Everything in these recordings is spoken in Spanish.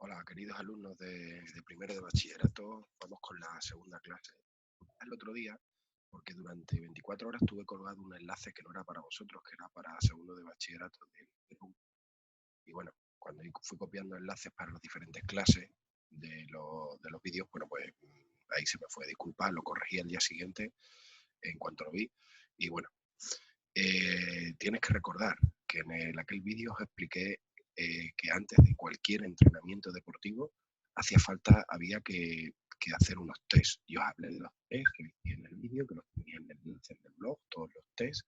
Hola, queridos alumnos de primero de bachillerato. Vamos con la segunda clase. El otro día, porque durante 24 horas tuve colgado un enlace que no era para vosotros, que era para segundo de bachillerato de PUM. Y bueno, cuando fui copiando enlaces para las diferentes clases de los vídeos, bueno, pues ahí se me fue. Disculpad, lo corregí al día siguiente en cuanto lo vi. Y bueno, tienes que recordar que en aquel vídeo os expliqué que antes de cualquier entrenamiento deportivo había que hacer unos test. Yo os hablé de los test que vi en el vídeo, que los tenía en el enlace del blog, todos los test.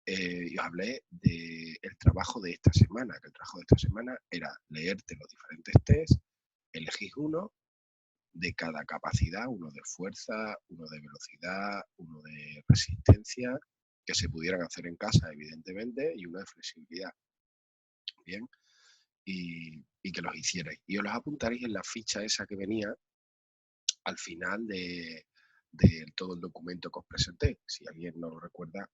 Y os hablé del trabajo de esta semana, que el trabajo de esta semana era leerte los diferentes test, elegís uno de cada capacidad, uno de fuerza, uno de velocidad, uno de resistencia, que se pudieran hacer en casa, evidentemente, y uno de flexibilidad. Bien, y que los hicierais. Y os los apuntaréis en la ficha esa que venía al final de todo el documento que os presenté. Si alguien no lo recuerda,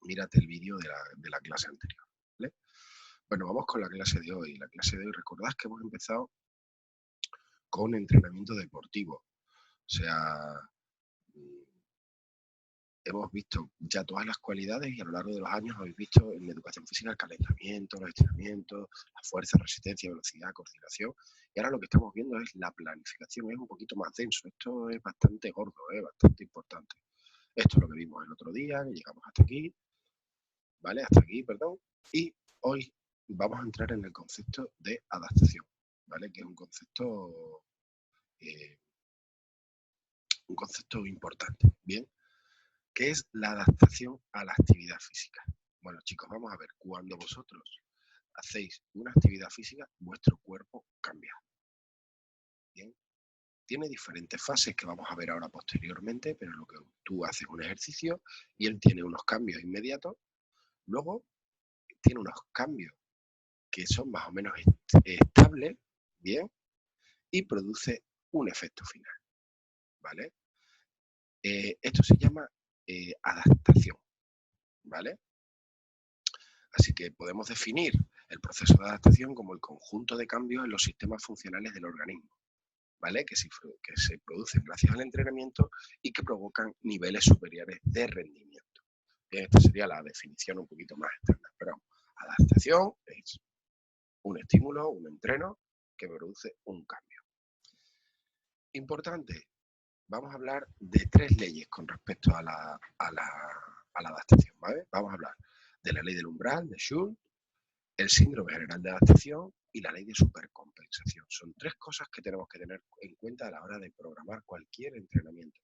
mírate el vídeo de la clase anterior. ¿Vale? Bueno, vamos con la clase de hoy. La clase de hoy, recordad que hemos empezado con entrenamiento deportivo. O sea, hemos visto ya todas las cualidades y a lo largo de los años habéis visto en educación física el calentamiento, los estiramientos, la fuerza, resistencia, velocidad, coordinación. Y ahora lo que estamos viendo es la planificación. Es un poquito más denso. Esto es bastante gordo, bastante importante. Esto es lo que vimos el otro día, que llegamos hasta aquí, ¿vale? Hasta aquí, perdón. Y hoy vamos a entrar en el concepto de adaptación, ¿vale? Que es eh, un concepto importante, ¿bien? ¿Qué es la adaptación a la actividad física? Bueno, chicos, vamos a ver. Cuando vosotros hacéis una actividad física, vuestro cuerpo cambia. ¿Bien? Tiene diferentes fases que vamos a ver ahora posteriormente, pero lo que tú haces un ejercicio y él tiene unos cambios inmediatos, luego tiene unos cambios que son más o menos estables, ¿bien? Y produce un efecto final, ¿vale? Esto se llama adaptación, ¿vale? Así que podemos definir el proceso de adaptación como el conjunto de cambios en los sistemas funcionales del organismo, ¿vale? Que se producen gracias al entrenamiento y que provocan niveles superiores de rendimiento. Bien, esta sería la definición un poquito más externa. Pero adaptación es un estímulo, un entreno que produce un cambio. Importante, vamos a hablar de tres leyes con respecto a la adaptación, ¿vale? Vamos a hablar de la ley del umbral, de Schultz, el síndrome general de adaptación y la ley de supercompensación. Son tres cosas que tenemos que tener en cuenta a la hora de programar cualquier entrenamiento,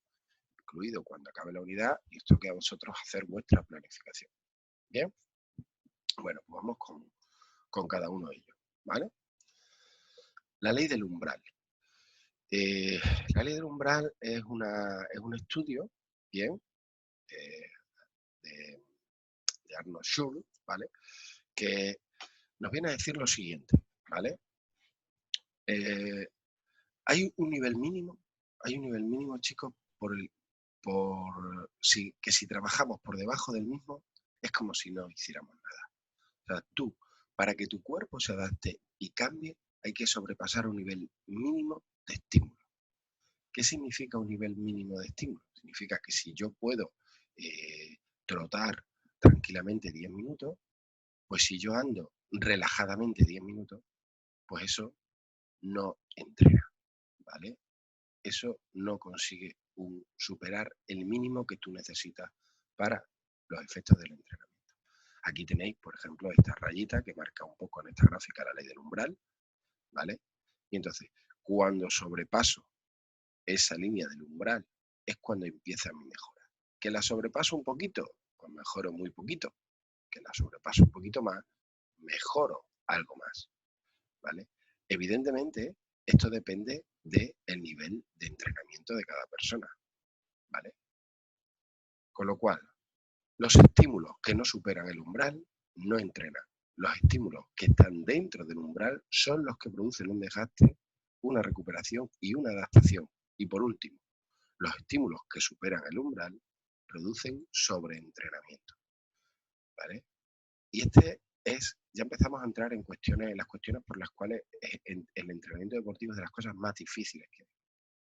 incluido cuando acabe la unidad, y esto queda a vosotros hacer vuestra planificación. Bien, bueno, pues vamos con cada uno de ellos, ¿vale? La ley del umbral. La ley del umbral es un estudio, bien, eh, de, de Arnold Schultz, ¿vale? Que nos viene a decir lo siguiente, ¿vale? Hay un nivel mínimo, chicos, que si trabajamos por debajo del mismo, es como si no hiciéramos nada. O sea, para que tu cuerpo se adapte y cambie, hay que sobrepasar un nivel mínimo de estímulo. ¿Qué significa un nivel mínimo de estímulo? Significa que si yo puedo trotar tranquilamente 10 minutos, pues si yo ando relajadamente 10 minutos, pues eso no entrena, ¿vale? Eso no consigue superar el mínimo que tú necesitas para los efectos del entrenamiento. Aquí tenéis, por ejemplo, esta rayita que marca un poco en esta gráfica la ley del umbral, ¿vale? Y entonces, cuando sobrepaso esa línea del umbral, es cuando empieza mi mejora. ¿Que la sobrepaso un poquito? Pues mejoro muy poquito. Que la sobrepaso un poquito más, mejoro algo más, ¿vale? Evidentemente, esto depende del nivel de entrenamiento de cada persona, ¿vale? Con lo cual, los estímulos que no superan el umbral no entrenan. Los estímulos que están dentro del umbral son los que producen un desgaste, una recuperación y una adaptación. Y por último, los estímulos que superan el umbral producen sobreentrenamiento, ¿vale? Y este ya empezamos a entrar en las cuestiones por las cuales el entrenamiento deportivo es de las cosas más difíciles que hay.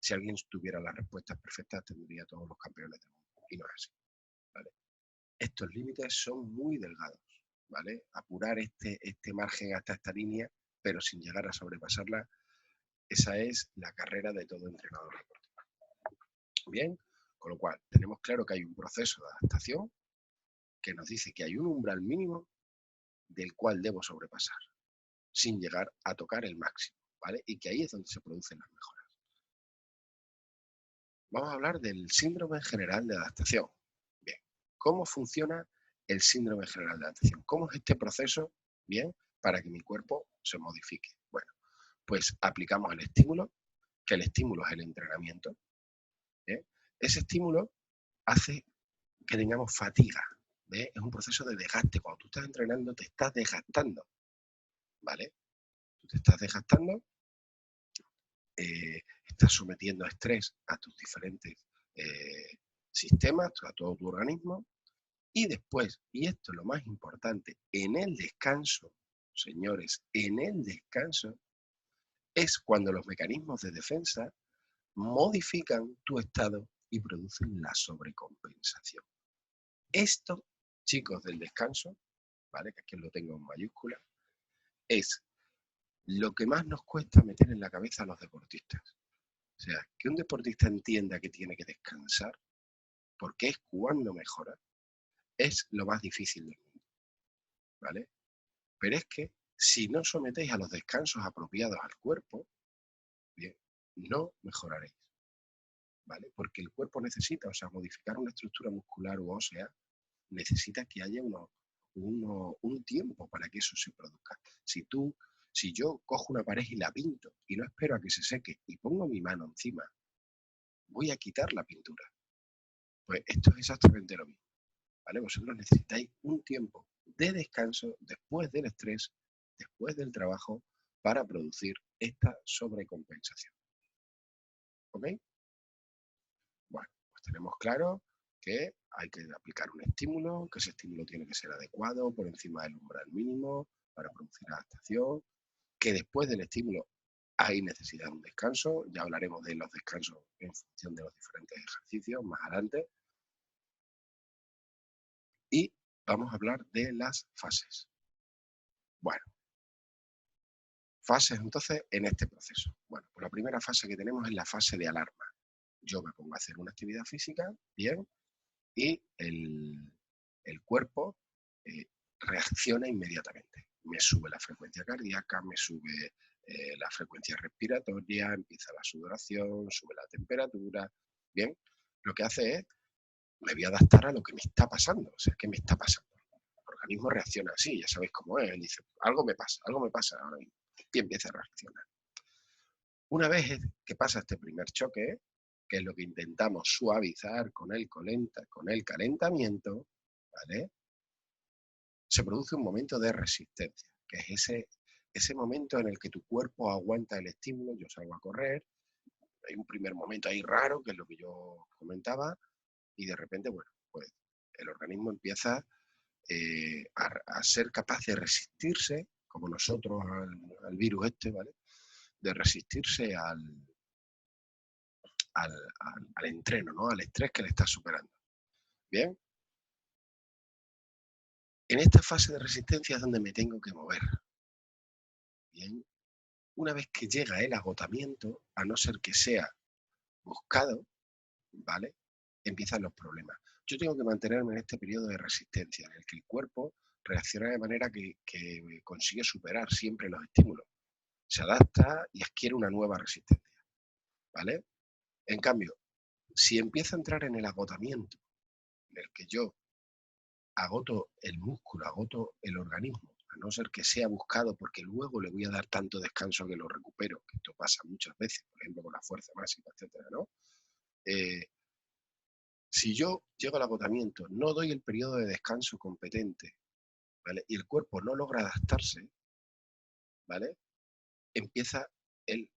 Si alguien tuviera las respuestas perfectas, tendría todos los campeones del mundo. Y no es así, ¿vale? Estos límites son muy delgados, ¿vale? Apurar este margen hasta esta línea, pero sin llegar a sobrepasarla, esa es la carrera de todo entrenador deportivo. Bien, con lo cual tenemos claro que hay un proceso de adaptación que nos dice que hay un umbral mínimo del cual debo sobrepasar, sin llegar a tocar el máximo, ¿vale? Y que ahí es donde se producen las mejoras. Vamos a hablar del síndrome general de adaptación. Bien, ¿cómo funciona el síndrome general de adaptación? ¿Cómo es este proceso, bien, para que mi cuerpo se modifique? Bueno, pues aplicamos el estímulo, que el estímulo es el entrenamiento. ¿Bien? Ese estímulo hace que tengamos fatiga. ¿Ves? Es un proceso de desgaste. Cuando tú estás entrenando, te estás desgastando, ¿vale? Tú te estás desgastando, estás sometiendo a estrés a tus diferentes sistemas, a todo tu organismo, y después, y esto es lo más importante, en el descanso, señores, en el descanso es cuando los mecanismos de defensa modifican tu estado y producen la sobrecompensación. Esto, chicos, del descanso, ¿vale? Que aquí lo tengo en mayúscula, es lo que más nos cuesta meter en la cabeza a los deportistas. O sea, que un deportista entienda que tiene que descansar, porque es cuando mejora, es lo más difícil del mundo, ¿vale? Pero es que si no sometéis a los descansos apropiados al cuerpo, bien, no mejoraréis, ¿vale? Porque el cuerpo necesita, o sea, modificar una estructura muscular u ósea, necesita que haya un tiempo para que eso se produzca. Si yo cojo una pared y la pinto y no espero a que se seque y pongo mi mano encima, voy a quitar la pintura. Pues esto es exactamente lo mismo, ¿vale? Vosotros necesitáis un tiempo de descanso después del estrés, después del trabajo, para producir esta sobrecompensación. ¿Ok? Bueno, pues tenemos claro que hay que aplicar un estímulo, que ese estímulo tiene que ser adecuado, por encima del umbral mínimo, para producir adaptación, que después del estímulo hay necesidad de un descanso, ya hablaremos de los descansos en función de los diferentes ejercicios más adelante, y vamos a hablar de las fases. Bueno, fases entonces en este proceso. Bueno, pues la primera fase que tenemos es la fase de alarma. Yo me pongo a hacer una actividad física, bien, y el cuerpo reacciona inmediatamente. Me sube la frecuencia cardíaca, me sube la frecuencia respiratoria, empieza la sudoración, sube la temperatura. Bien, lo que hace es, me voy a adaptar a lo que me está pasando. O sea, ¿qué me está pasando? El organismo reacciona así, ya sabéis cómo es. Él dice, algo me pasa ahora mismo. Y empieza a reaccionar. Una vez que pasa este primer choque, que es lo que intentamos suavizar con el calentamiento, ¿vale? Se produce un momento de resistencia, que es ese momento en el que tu cuerpo aguanta el estímulo. Yo salgo a correr, hay un primer momento ahí raro, que es lo que yo comentaba, y de repente, bueno, pues el organismo empieza a ser capaz de resistirse, como nosotros al virus este, ¿vale? De resistirse al entreno, ¿no? Al estrés que le está superando. Bien. En esta fase de resistencia es donde me tengo que mover. Bien. Una vez que llega el agotamiento, a no ser que sea buscado, ¿vale? Empiezan los problemas. Yo tengo que mantenerme en este periodo de resistencia, en el que el cuerpo reacciona de manera que consigue superar siempre los estímulos. Se adapta y adquiere una nueva resistencia, ¿vale? En cambio, si empiezo a entrar en el agotamiento, en el que yo agoto el músculo, agoto el organismo, a no ser que sea buscado, porque luego le voy a dar tanto descanso que lo recupero, que esto pasa muchas veces, por ejemplo, con la fuerza máxima, etcétera, ¿no? Si yo llego al agotamiento, no doy el periodo de descanso competente, ¿vale? Y el cuerpo no logra adaptarse, ¿vale? Empieza el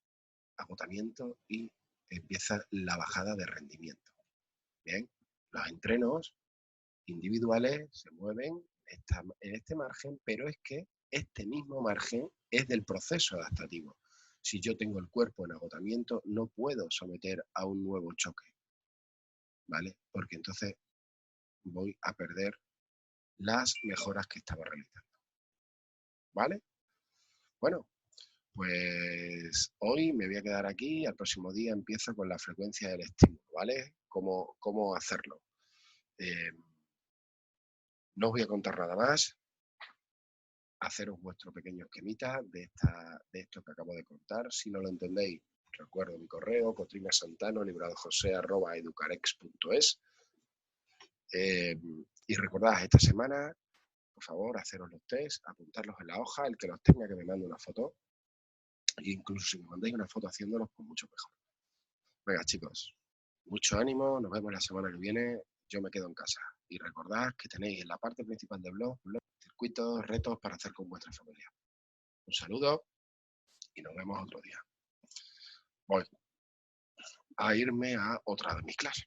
agotamiento y empieza la bajada de rendimiento. Bien, los entrenos individuales se mueven en este margen, pero es que este mismo margen es del proceso adaptativo. Si yo tengo el cuerpo en agotamiento, no puedo someter a un nuevo choque, ¿vale? Porque entonces voy a perder las mejoras que estaba realizando, ¿vale? Bueno, pues hoy me voy a quedar aquí, al próximo día empiezo con la frecuencia del estímulo, ¿vale? ¿Cómo hacerlo? No os voy a contar nada más. Haceros vuestro pequeño esquemita de esto que acabo de contar. Si no lo entendéis, recuerdo mi correo, cotrinasantano@educarex.es. Y recordad, esta semana, por favor, haceros los test, apuntarlos en la hoja, el que los tenga que me mande una foto. E incluso si me mandáis una foto haciéndolos, pues mucho mejor. Venga, chicos, mucho ánimo, nos vemos la semana que viene. Yo me quedo en casa. Y recordad que tenéis en la parte principal del blog circuitos, retos para hacer con vuestra familia. Un saludo y nos vemos otro día. Voy a irme a otra de mis clases.